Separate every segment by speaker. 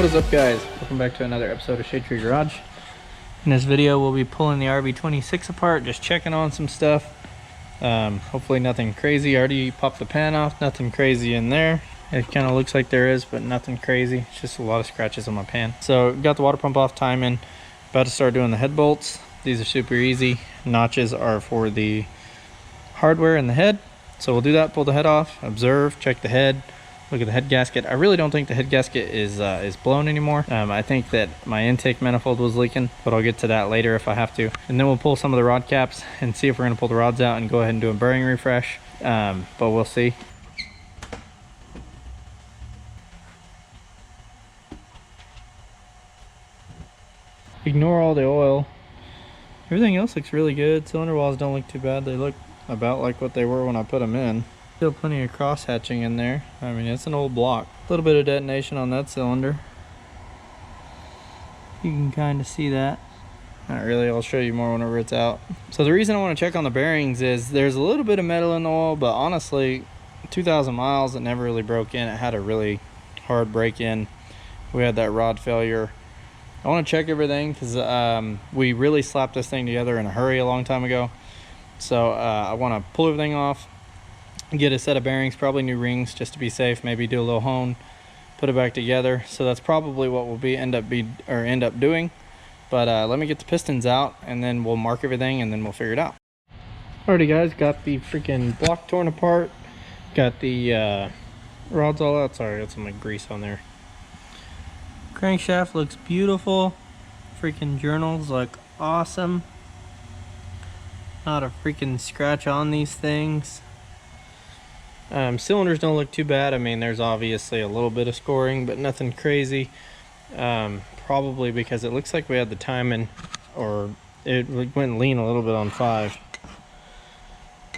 Speaker 1: What is up, guys? Welcome back to another episode of ShadeTreeGarage. In this video we'll be pulling the RB26 apart, just checking on some stuff. Hopefully nothing crazy. I already popped the pan off, nothing crazy in there. It kind of looks like there is, but nothing crazy. It's just a lot of scratches on my pan. So got the water pump off, timing. About to start doing the head bolts. These are super easy. Notches are for the hardware in the head. So we'll do that, pull the head off, observe, check the head, look at the head gasket. I really don't think the head gasket is blown anymore. I think that my intake manifold was leaking, but I'll get to that later if I have to. And then we'll pull some of the rod caps and see if we're gonna pull the rods out and go ahead and do a bearing refresh. But we'll see. Ignore all the oil. Everything else looks really good. Cylinder walls don't look too bad. They look about like what they were when I put them in. Still plenty of cross hatching in there. I mean, it's an old block. A little bit of detonation on that cylinder. You can kind of see that. Not really, I'll show you more whenever it's out. So the reason I want to check on the bearings is there's a little bit of metal in the oil, but honestly, 2,000 miles, it never really broke in. It had a really hard break in. We had that rod failure. I want to check everything because we really slapped this thing together in a hurry a long time ago. So I want to pull everything off, get a set of bearings, probably new rings just to be safe, maybe do a little hone, put it back together. So that's probably what we'll end up doing. But let me get the pistons out and then we'll mark everything and then we'll figure it out. Alrighty guys, got the freaking block torn apart, got the rods all out. Sorry, got some like grease on there. Crankshaft looks beautiful. Freaking journals look awesome. Not a freaking scratch on these things. Cylinders don't look too bad. I mean, there's obviously a little bit of scoring, but nothing crazy. Probably because it looks like we had the timing, or it went lean a little bit on 5.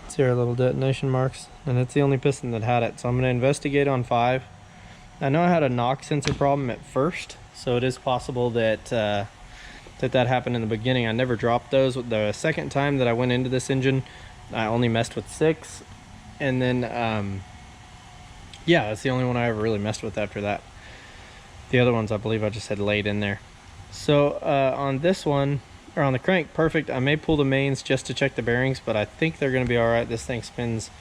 Speaker 1: See our little detonation marks, and it's the only piston that had it. So I'm going to investigate on 5. I know I had a knock sensor problem at first, so it is possible that that happened in the beginning. I never dropped those. The second time that I went into this engine, I only messed with 6, and then yeah, that's the only one I ever really messed with after that. The other ones I believe I just had laid in there. So on this one, or on the crank, perfect. I may pull the mains just to check the bearings, but I think they're going to be all right. This thing spins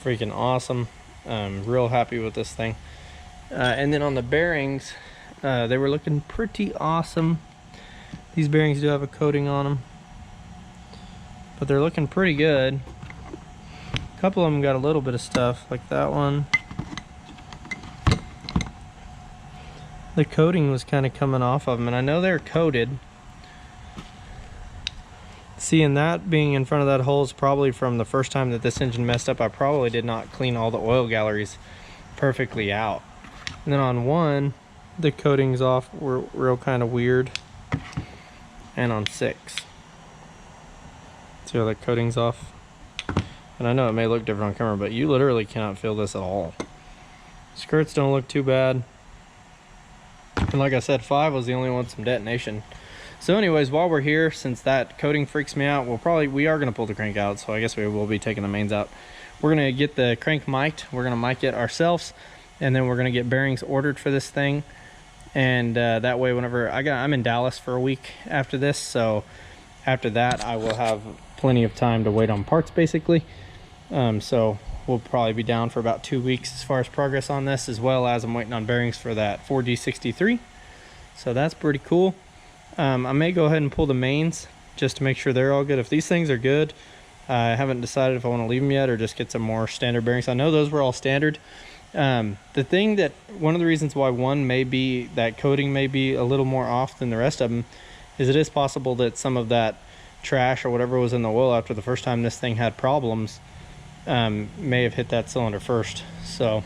Speaker 1: freaking awesome. I'm real happy with this thing. And then on the bearings, they were looking pretty awesome. These bearings do have a coating on them, but they're looking pretty good. A couple of them got a little bit of stuff, like that one. The coating was kind of coming off of them, and I know they're coated. Seeing that being in front of that hole is probably from the first time that this engine messed up. I probably did not clean all the oil galleries perfectly out. And then on 1, the coatings off were real kind of weird. And on 6, see how the coating's off? And I know it may look different on camera, but you literally cannot feel this at all. Skirts don't look too bad. And like I said, 5 was the only one with some detonation. So anyways, while we're here, since that coating freaks me out, we are going to pull the crank out, so I guess we will be taking the mains out. We're going to get the crank mic'd. We're going to mic it ourselves, and then we're going to get bearings ordered for this thing. And that way, whenever I'm in Dallas for a week after this, so after that I will have plenty of time to wait on parts basically. So we'll probably be down for about 2 weeks as far as progress on this, as well as I'm waiting on bearings for that 4G63. So that's pretty cool. I may go ahead and pull the mains just to make sure they're all good. If these things are good, I haven't decided if I want to leave them yet or just get some more standard bearings. I know those were all standard. The thing that, one of the reasons why that coating may be a little more off than the rest of them, is it is possible that some of that trash or whatever was in the oil after the first time this thing had problems may have hit that cylinder first. So,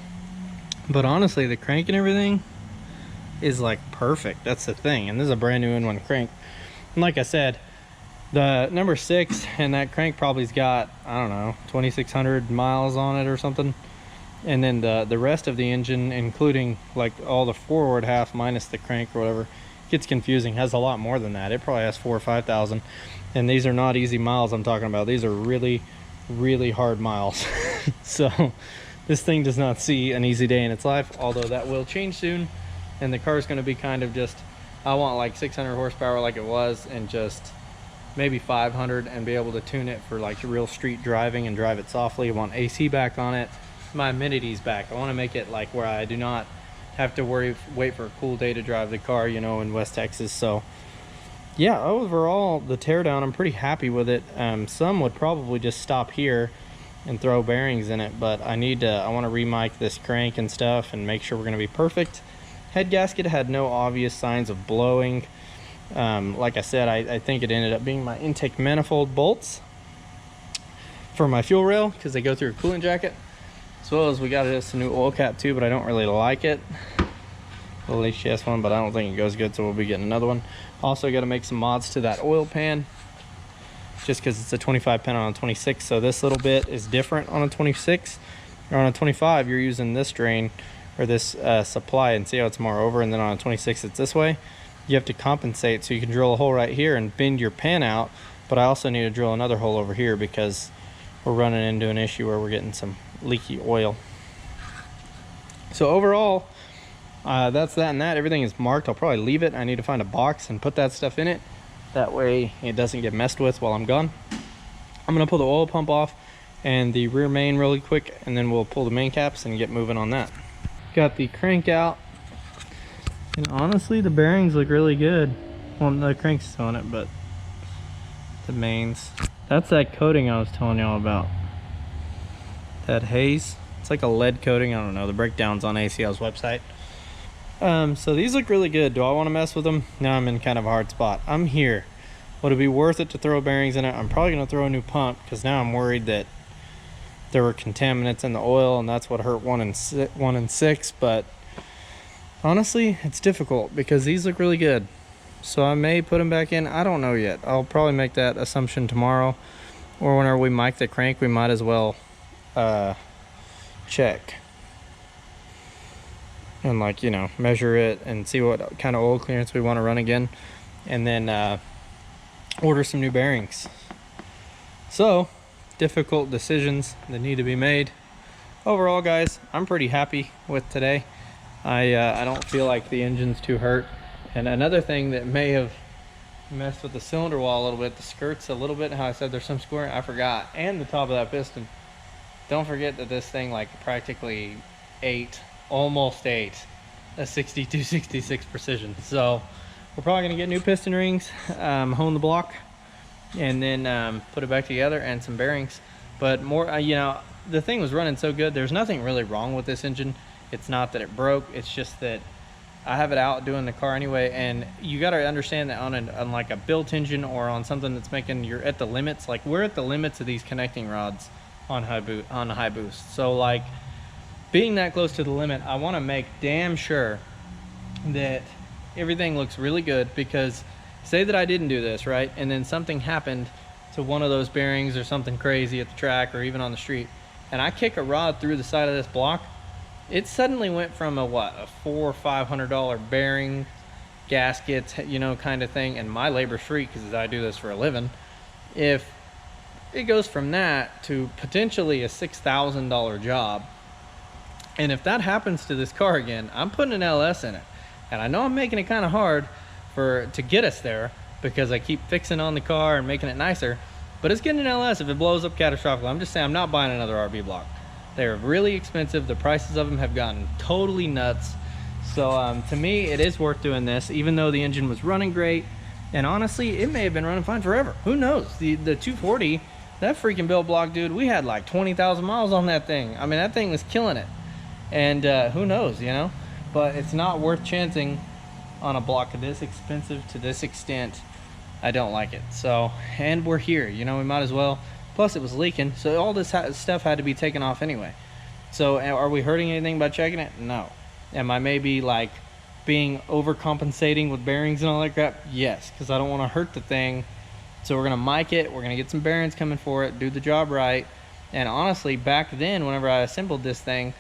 Speaker 1: but honestly, the crank and everything is like perfect. That's the thing. And this is a brand new in-one crank. And like I said, the number 6 and that crank probably's got, I don't know, 2,600 miles on it or something. And then the rest of the engine, including like all the forward half minus the crank or whatever, gets confusing. Has a lot more than that. It probably has 4,000 or 5,000, and these are not easy miles I'm talking about. These are really hard miles. So this thing does not see an easy day in its life, although that will change soon. and the car is going to be kind of just, I want like 600 horsepower like it was, and just maybe 500, and be able to tune it for like real street driving and drive it softly. I want AC back on it, my amenities back. I want to make it like where I do not have to wait for a cool day to drive the car, you know, in West Texas. So yeah, overall the teardown, I'm pretty happy with it. Some would probably just stop here and throw bearings in it, but I want to remic this crank and stuff and make sure we're going to be perfect. Head gasket had no obvious signs of blowing. Like I said, I think it ended up being my intake manifold bolts for my fuel rail, because they go through a coolant jacket, as well as we got us a new oil cap too, but I don't really like it. A little HTS one, but I don't think it goes good, so we'll be getting another one. Also got to make some mods to that oil pan, just because it's a 25 pan on a 26, so this little bit is different on a 26. Or on a 25 you're using this drain or this supply, and see how it's more over, and then on a 26 it's this way. You have to compensate, so you can drill a hole right here and bend your pan out, but I also need to drill another hole over here because we're running into an issue where we're getting some leaky oil. So overall, that's that and that. Everything is marked. I'll probably leave it. I need to find a box and put that stuff in it. That way it doesn't get messed with while I'm gone. I'm going to pull the oil pump off and the rear main really quick, and then we'll pull the main caps and get moving on that. Got the crank out, and honestly the bearings look really good. Well, the crank's still on it, but the mains, that's that coating I was telling y'all about, that haze. It's like a lead coating. I don't know, the breakdown's on ACL's website. So these look really good. Do I want to mess with them? Now I'm in kind of a hard spot. I'm here. Would it be worth it to throw bearings in it? I'm probably going to throw a new pump, because now I'm worried that there were contaminants in the oil, and that's what hurt 1 and 6. But honestly, it's difficult because these look really good. So I may put them back in. I don't know yet. I'll probably make that assumption tomorrow, or whenever we mic the crank, we might as well check and, like, you know, measure it and see what kind of oil clearance we want to run again, and then order some new bearings. So difficult decisions that need to be made. Overall, guys, I'm pretty happy with today. I don't feel like the engine's too hurt. And another thing that may have messed with the cylinder wall a little bit, the skirts a little bit, how I said there's some square, I forgot, and the top of that piston. Don't forget that this thing like practically almost ate a 62-66 precision. So we're probably gonna get new piston rings, hone the block, and then put it back together, and some bearings. But more, you know, the thing was running so good. There's nothing really wrong with this engine. It's not that it broke, it's just that I have it out doing the car anyway. And you got to understand that on like a built engine, or on something that's making, you're at the limits. Like, we're at the limits of these connecting rods on high boost. So like, being that close to the limit, I want to make damn sure that everything looks really good, because say that I didn't do this right, and then something happened to one of those bearings or something crazy at the track or even on the street, and I kick a rod through the side of this block, it suddenly went from a $400 or $500 bearing, gaskets, you know, kind of thing, and my labor's free because I do this for a living. If it goes from that to potentially a $6,000 job, and if that happens to this car again, I'm putting an LS in it. And I know I'm making it kind of hard to get us there, because I keep fixing on the car and making it nicer, but it's getting an LS if it blows up catastrophically. I'm just saying, I'm not buying another RB block. They're really expensive. The prices of them have gotten totally nuts. So to me, it is worth doing this, even though the engine was running great. And honestly, it may have been running fine forever. Who knows? The 240, that freaking build block, dude, we had like 20,000 miles on that thing. I mean, that thing was killing it. And who knows, you know? But it's not worth chancing on a block this expensive to this extent. I don't like it. So, and we're here, you know, we might as well. Plus it was leaking, so all this stuff had to be taken off anyway. So are we hurting anything by checking it? No. Am I maybe like being overcompensating with bearings and all that crap? Yes, because I don't want to hurt the thing. So we're gonna mic it, we're gonna get some bearings coming for it, do the job right. And honestly, back then, whenever I assembled this thing,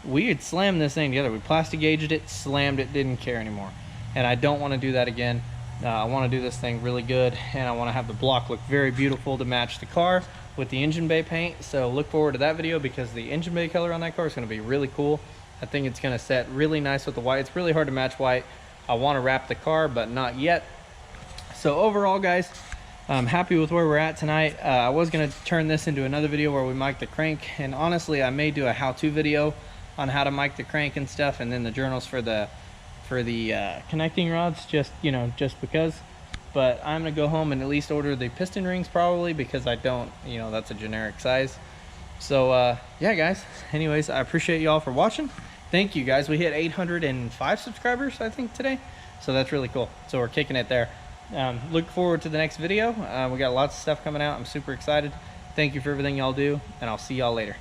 Speaker 1: we had slammed this thing together. We plastic gauged it, slammed it, didn't care anymore. And I don't want to do that again. I want to do this thing really good, and I want to have the block look very beautiful to match the car with the engine bay paint. So look forward to that video, because the engine bay color on that car is going to be really cool. I think it's gonna set really nice with the white. It's really hard to match white. I want to wrap the car, but not yet. So overall, guys, I'm happy with where we're at tonight. I was gonna turn this into another video where we mic the crank, and honestly, I may do a how-to video on how to mic the crank and stuff, and then the journals for the connecting rods, just, you know, just because. But I'm gonna go home and at least order the piston rings probably, because I don't, you know, that's a generic size. So yeah, guys, anyways, I appreciate y'all for watching. Thank you, guys. We hit 805 subscribers, I think, today, so that's really cool. So we're kicking it there. Look forward to the next video. We got lots of stuff coming out. I'm super excited. Thank you for everything y'all do, and I'll see y'all later.